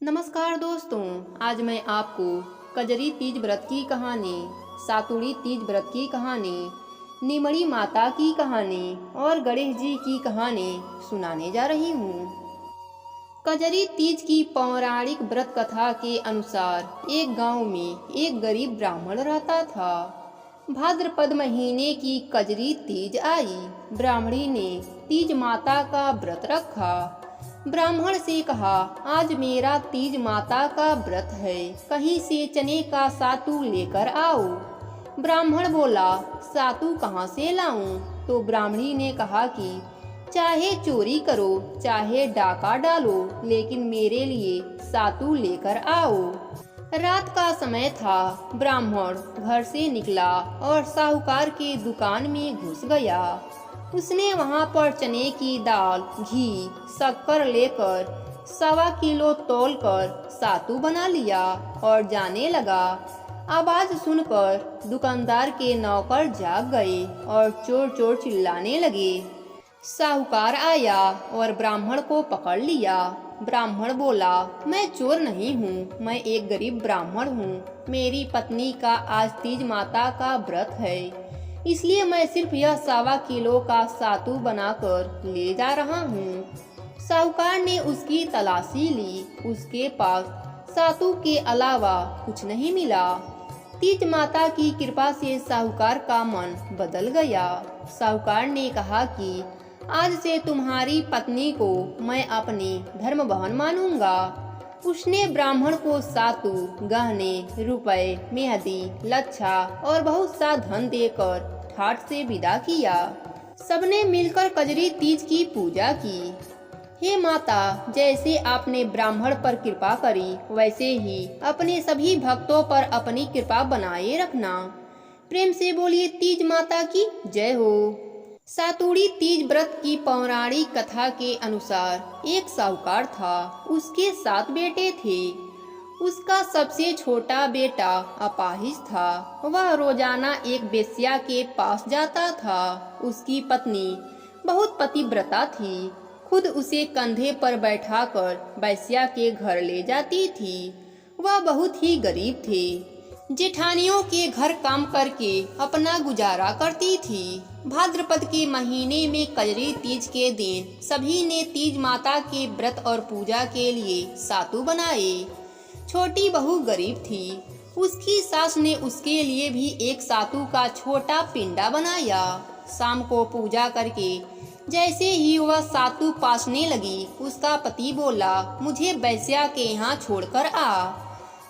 नमस्कार दोस्तों, आज मैं आपको कजरी तीज व्रत की कहानी, सातुड़ी तीज व्रत की कहानी, निमड़ी माता की कहानी और गणेश जी की कहानी सुनाने जा रही हूँ। कजरी तीज की पौराणिक व्रत कथा के अनुसार एक गांव में एक गरीब ब्राह्मण रहता था। भाद्रपद महीने की कजरी तीज आई। ब्राह्मणी ने तीज माता का व्रत रखा। ब्राह्मण से कहा, आज मेरा तीज माता का व्रत है, कहीं से चने का सातू लेकर आओ। ब्राह्मण बोला, सातू कहाँ से लाऊं? तो ब्राह्मणी ने कहा कि चाहे चोरी करो, चाहे डाका डालो, लेकिन मेरे लिए सातू लेकर आओ। रात का समय था। ब्राह्मण घर से निकला और साहूकार के दुकान में घुस गया। उसने वहां पर चने की दाल, घी, शक्कर लेकर 1.25 किलो तौलकर सातू बना लिया और जाने लगा। आवाज सुनकर दुकानदार के नौकर जाग गए और चोर चोर चिल्लाने लगे। साहूकार आया और ब्राह्मण को पकड़ लिया। ब्राह्मण बोला, मैं चोर नहीं हूँ, मैं एक गरीब ब्राह्मण हूँ। मेरी पत्नी का आज तीज माता का व्रत है, इसलिए मैं सिर्फ यह 1.25 किलो का सातू बनाकर ले जा रहा हूँ। साहूकार ने उसकी तलाशी ली। उसके पास सातू के अलावा कुछ नहीं मिला। तीज माता की कृपा से साहूकार का मन बदल गया। साहूकार ने कहा कि आज से तुम्हारी पत्नी को मैं अपनी धर्म बहन मानूंगा। उसने ब्राह्मण को सातू, गहने, रुपए, मेहंदी, लच्छा और बहुत सा धन देकर ठाट से विदा किया। सबने मिलकर कजरी तीज की पूजा की। हे माता, जैसे आपने ब्राह्मण पर कृपा करी, वैसे ही अपने सभी भक्तों पर अपनी कृपा बनाए रखना। प्रेम से बोलिए तीज माता की जय हो। सातुड़ी तीज व्रत की पौराणिक कथा के अनुसार एक साहूकार था। उसके 7 बेटे थे। उसका सबसे छोटा बेटा अपाहिज था। वह रोजाना एक वेश्या के पास जाता था। उसकी पत्नी बहुत पतिव्रता थी। खुद उसे कंधे पर बैठाकर वेश्या के घर ले जाती थी। वह बहुत ही गरीब थे। जेठानियों के घर काम करके अपना गुजारा करती थी। भाद्रपद के महीने में कजरी तीज के दिन सभी ने तीज माता के व्रत और पूजा के लिए सातू बनाए। छोटी बहू गरीब थी। उसकी सास ने उसके लिए भी एक सातू का छोटा पिंडा बनाया। शाम को पूजा करके जैसे ही वह सातू पासने लगी, उसका पति बोला, मुझे वेश्या के यहाँ छोड़कर आ।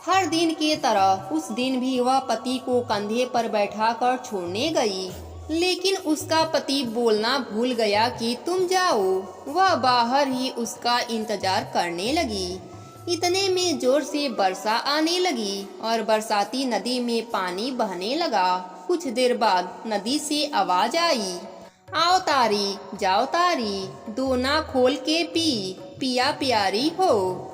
हर दिन की तरह उस दिन भी वह पति को कंधे पर बैठाकर छोड़ने गई, लेकिन उसका पति बोलना भूल गया कि तुम जाओ। वह बाहर ही उसका इंतजार करने लगी। इतने में जोर से वर्षा आने लगी और बरसाती नदी में पानी बहने लगा। कुछ देर बाद नदी से आवाज आई, आओ तारी, जाओ तारी, दोना खोल के पी, पिया प्यारी हो।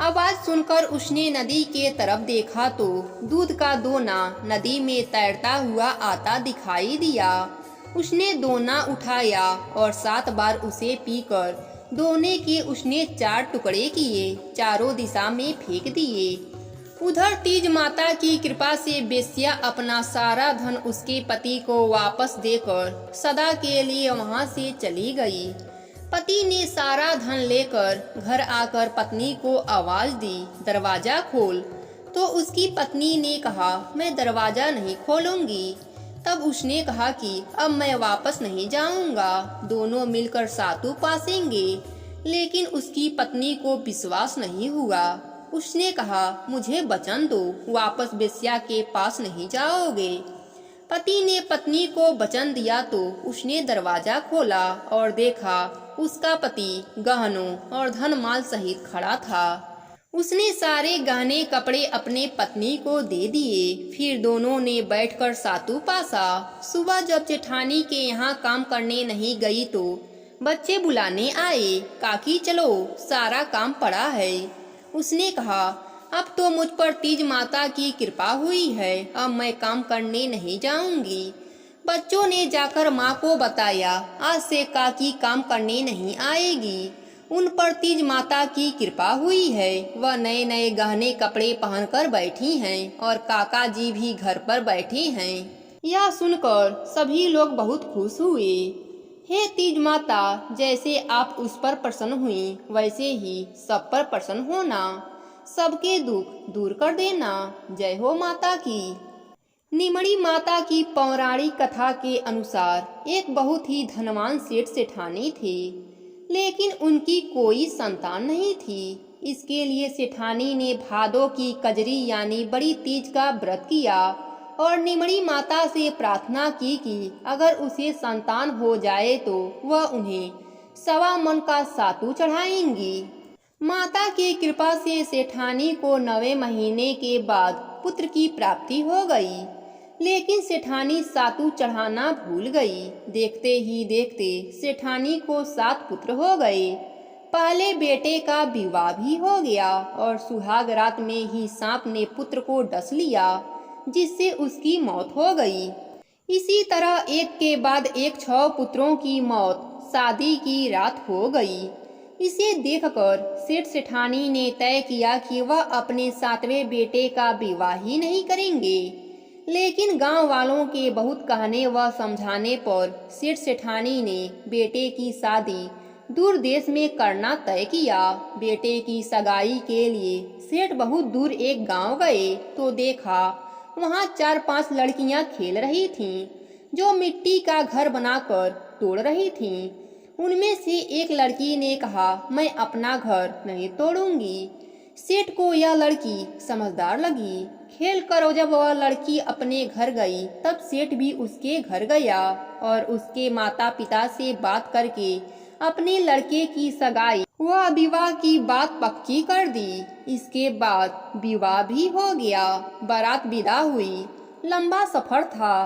आवाज सुनकर उसने नदी के तरफ देखा तो दूध का दोना नदी में तैरता हुआ आता दिखाई दिया। उसने दोना उठाया और 7 बार उसे पीकर दोने के उसने 4 टुकड़े किए, चारों दिशा में फेंक दिए। उधर तीज माता की कृपा से वेश्या अपना सारा धन उसके पति को वापस देकर सदा के लिए वहां से चली गई। पति ने सारा धन लेकर घर आकर पत्नी को आवाज दी, दरवाजा खोल। तो उसकी पत्नी ने कहा, मैं दरवाजा नहीं खोलूंगी। तब उसने कहा कि अब मैं वापस नहीं जाऊंगा, दोनों मिलकर सातू पासेंगे। लेकिन उसकी पत्नी को विश्वास नहीं हुआ। उसने कहा, मुझे वचन दो, वापस वेश्या के पास नहीं जाओगे। पति ने पत्नी को वचन दिया तो उसने दरवाजा खोला और देखा उसका पति गहनों और धन माल सहित खड़ा था। उसने सारे गहने कपड़े अपने पत्नी को दे दिए। फिर दोनों ने बैठकर सातू पासा। सुबह जब जेठानी के यहाँ काम करने नहीं गई तो बच्चे बुलाने आए, काकी चलो, सारा काम पड़ा है। उसने कहा, अब तो मुझ पर तीज माता की कृपा हुई है, अब मैं काम करने नहीं जाऊंगी। बच्चों ने जाकर माँ को बताया, आज से काकी काम करने नहीं आएगी। उन पर तीज माता की कृपा हुई है। वह नए नए गहने कपड़े पहनकर बैठी हैं और काका जी भी घर पर बैठे हैं। यह सुनकर सभी लोग बहुत खुश हुए। हे तीज माता, जैसे आप उस पर प्रसन्न हुई वैसे ही सब पर प्रसन्न होना, सबके दुख दूर कर देना। जय हो माता की। निमड़ी माता की पौराणिक कथा के अनुसार एक बहुत ही धनवान सेठ सेठानी थे, लेकिन उनकी कोई संतान नहीं थी। इसके लिए सेठानी ने भादों की कजरी यानी बड़ी तीज का व्रत किया और निमड़ी माता से प्रार्थना की कि अगर उसे संतान हो जाए तो वह उन्हें 1.25 मन का सातू चढ़ाएंगी। माता की कृपा से सेठानी को 9वें महीने के बाद पुत्र की प्राप्ति हो गई, लेकिन सेठानी सातू चढ़ाना भूल गई। देखते ही देखते सेठानी को 7 पुत्र हो गए। पहले बेटे का विवाह भी हो गया और सुहाग रात में ही सांप ने पुत्र को डस लिया, जिससे उसकी मौत हो गई। इसी तरह एक के बाद एक 6 पुत्रों की मौत शादी की रात हो गई। इसे देखकर सेठ सेठानी ने तय किया कि वह अपने 7वें बेटे का विवाह ही नहीं करेंगे। लेकिन गांव वालों के बहुत कहने व समझाने पर सेठ सेठानी ने बेटे की शादी दूर देश में करना तय किया। बेटे की सगाई के लिए सेठ बहुत दूर एक गांव गए तो देखा वहां 4-5 लड़कियां खेल रही थीं, जो मिट्टी का घर बनाकर तोड़ रही थीं। उनमें से एक लड़की ने कहा, मैं अपना घर नहीं तोड़ूंगी। सेठ को यह लड़की समझदार लगी। खेल कर जब वह लड़की अपने घर गई तब सेठ भी उसके घर गया और उसके माता पिता से बात करके अपने लड़के की सगाई व विवाह की बात पक्की कर दी। इसके बाद विवाह भी हो गया। बारात विदा हुई। लंबा सफर था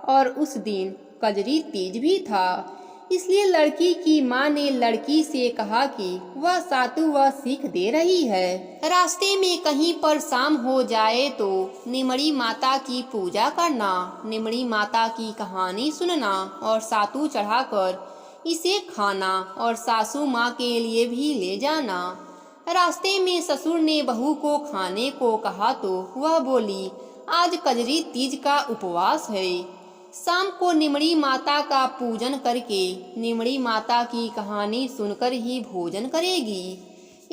और उस दिन कजरी तीज भी था, इसलिए लड़की की माँ ने लड़की से कहा कि वह सातु व सीख दे रही है। रास्ते में कहीं पर शाम हो जाए तो निमड़ी माता की पूजा करना, निमड़ी माता की कहानी सुनना और सातु चढ़ाकर इसे खाना और सासू माँ के लिए भी ले जाना। रास्ते में ससुर ने बहू को खाने को कहा तो वह बोली, आज कजरी तीज का उपवास है। शाम को निमड़ी माता का पूजन करके निमड़ी माता की कहानी सुनकर ही भोजन करेगी।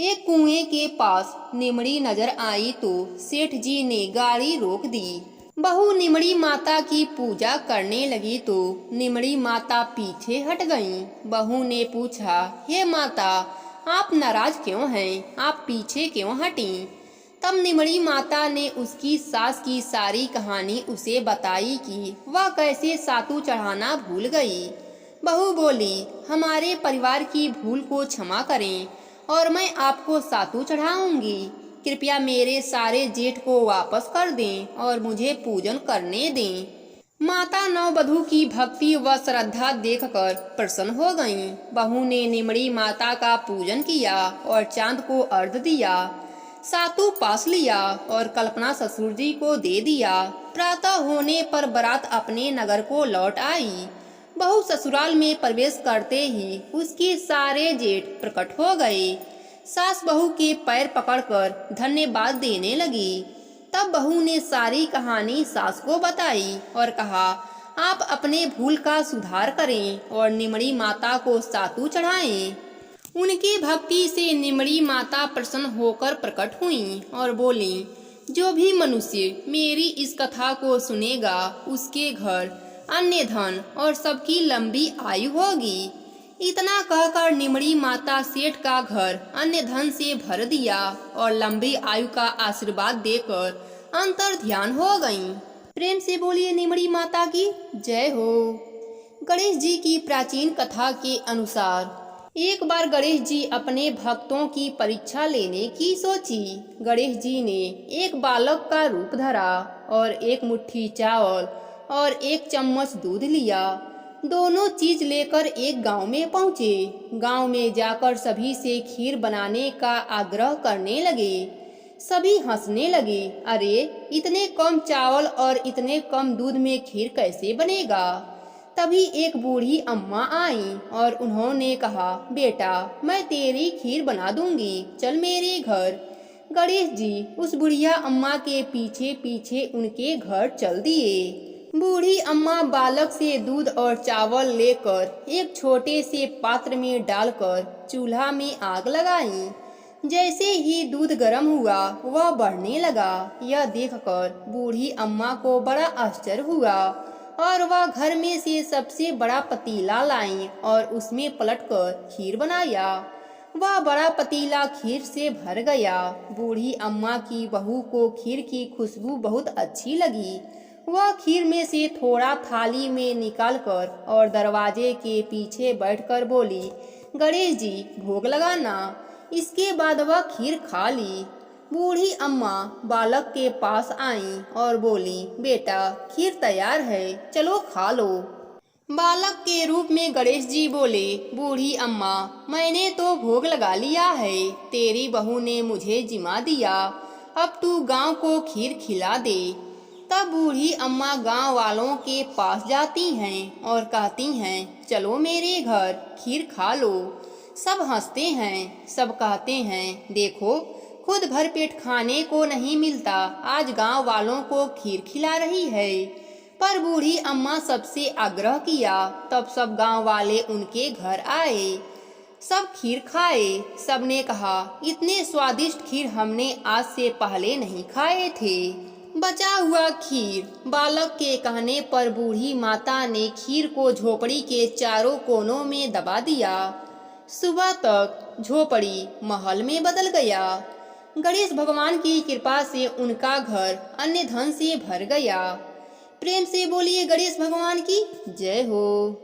एक कुएं के पास निमड़ी नजर आई तो सेठ जी ने गाड़ी रोक दी। बहू निमड़ी माता की पूजा करने लगी तो निमड़ी माता पीछे हट गईं। बहू ने पूछा, हे माता, आप नाराज क्यों हैं? आप पीछे क्यों हटीं? तब निमड़ी माता ने उसकी सास की सारी कहानी उसे बताई कि वह कैसे सातू चढ़ाना भूल गई। बहू बोली, हमारे परिवार की भूल को क्षमा करें और मैं आपको सातू चढ़ाऊंगी। कृपया मेरे सारे जेठ को वापस कर दें और मुझे पूजन करने दें। माता नववधू की भक्ति व श्रद्धा देखकर प्रसन्न हो गईं। बहू ने निमड़ी माता का पूजन किया और चांद को अर्घ्य दिया। सातू पास लिया और कल्पना ससुर जी को दे दिया। प्रातः होने पर बारात अपने नगर को लौट आई। बहू ससुराल में प्रवेश करते ही उसके सारे जेठ प्रकट हो गए। सास बहू के पैर पकड़कर धन्यवाद देने लगी। तब बहू ने सारी कहानी सास को बताई और कहा, आप अपने भूल का सुधार करें और निमड़ी माता को सातू चढ़ाएं। उनकी भक्ति से निमड़ी माता प्रसन्न होकर प्रकट हुई और बोली, जो भी मनुष्य मेरी इस कथा को सुनेगा उसके घर अन्य धन और सबकी लंबी आयु होगी। इतना कहकर निमड़ी माता सेठ का घर अन्य धन से भर दिया और लंबी आयु का आशीर्वाद देकर अंतर ध्यान हो गईं। प्रेम से बोलिए निमड़ी माता की जय हो। गणेश जी की प्राचीन कथा के अनुसार एक बार गणेश जी अपने भक्तों की परीक्षा लेने की सोची। गणेश जी ने एक बालक का रूप धरा और एक मुट्ठी चावल और एक चम्मच दूध लिया। दोनों चीज लेकर एक गांव में पहुँचे। गांव में जाकर सभी से खीर बनाने का आग्रह करने लगे। सभी हंसने लगे, अरे इतने कम चावल और इतने कम दूध में खीर कैसे बनेगा? तभी एक बूढ़ी अम्मा आई और उन्होंने कहा, बेटा मैं तेरी खीर बना दूंगी, चल मेरे घर। गणेश जी उस बुढ़िया अम्मा के पीछे पीछे उनके घर चल दिए। बूढ़ी अम्मा बालक से दूध और चावल लेकर एक छोटे से पात्र में डालकर चूल्हा में आग लगाई। जैसे ही दूध गर्म हुआ वह बढ़ने लगा। यह देखकर बूढ़ी अम्मा को बड़ा आश्चर्य हुआ और वह घर में से सबसे बड़ा पतीला लाई और उसमें पलटकर खीर बनाया। वह बड़ा पतीला खीर से भर गया। बूढ़ी अम्मा की बहू को खीर की खुशबू बहुत अच्छी लगी। वह खीर में से थोड़ा थाली में निकालकर और दरवाजे के पीछे बैठकर बोली, गणेश जी भोग लगाना। इसके बाद वह खीर खा ली। बूढ़ी अम्मा बालक के पास आई और बोली, बेटा खीर तैयार है, चलो खा लो। बालक के रूप में गणेश जी बोले, बूढ़ी अम्मा मैंने तो भोग लगा लिया है, तेरी बहू ने मुझे जिमा दिया, अब तू गांव को खीर खिला दे। तब बूढ़ी अम्मा गांव वालों के पास जाती हैं और कहती हैं, चलो मेरे घर खीर खा लो। सब हंसते हैं, सब कहते हैं, देखो खुद भर पेट खाने को नहीं मिलता, आज गांव वालों को खीर खिला रही है। पर बूढ़ी अम्मा सबसे आग्रह किया, तब सब गांव वाले उनके घर आए। सब खीर खाए। सबने कहा, इतने स्वादिष्ट खीर हमने आज से पहले नहीं खाए थे। बचा हुआ खीर। बालक के कहने पर बूढ़ी माता ने खीर को झोपड़ी के चारों कोनों में दबा दिया। सुबह तक झोपड़ी महल में बदल गया। गणेश भगवान की कृपा से उनका घर अन्य धन से भर गया। प्रेम से बोलिए गणेश भगवान की जय हो।